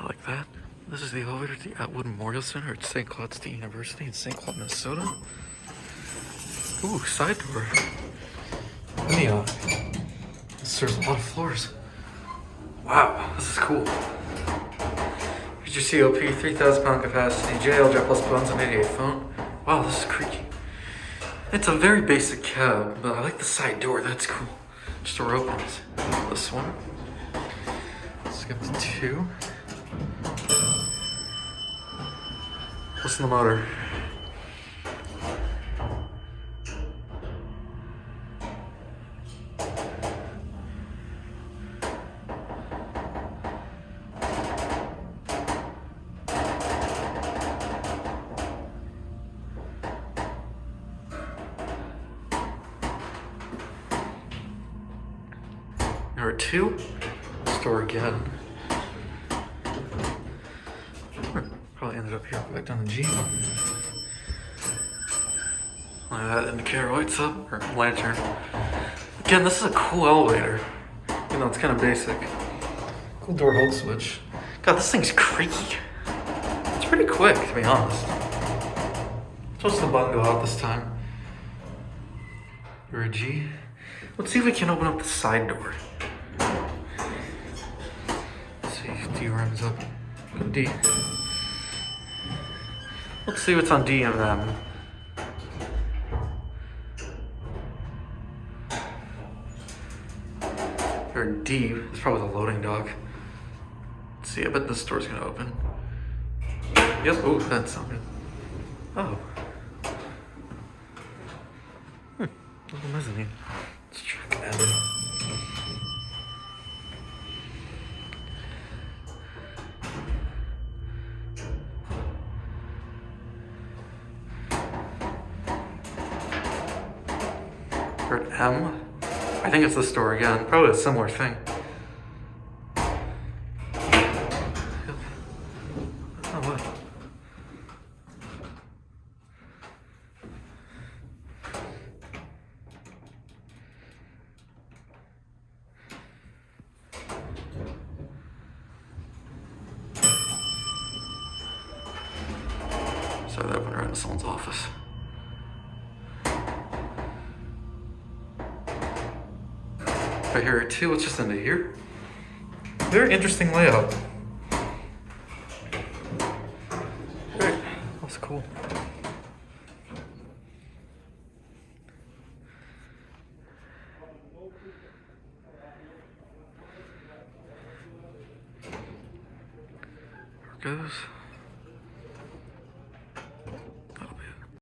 like that. This is the elevator to the Atwood Memorial Center at St. Cloud State University in St. Cloud, Minnesota. Ooh, side door. MEI. This serves a lot of floors. Wow, this is cool. Features COP, 3,000 pound capacity, JL Jet Plus buttons, and 88 phone. Wow, this is creaky. It's a very basic cab, but I like the side door, that's cool. Just door opens. This one. Let's skip to 2. Listen to the motor. Number 2, store again. Probably ended up here, back down the G. Look at that indicator lights up, or lantern. Again, this is a cool elevator. You know, it's kind of basic. Cool door hold switch. God, this thing's creaky. It's pretty quick, to be honest. Supposed the button go out this time. You're a G. Let's see if we can open up the side door. Let's see if D runs up. Go D. Let's see what's on D and M. Or D is probably the loading dock. Let's see, I bet this door's gonna open. Yep, ooh, that's something. Oh. Little mezzanine. Let's check M. We're at M. I think it's the store again. Probably a similar thing. Yep. Oh, what? Sorry, that went right into someone's office. Right here, 2, it's just into here. Very interesting layout. Great, that's cool. There it goes.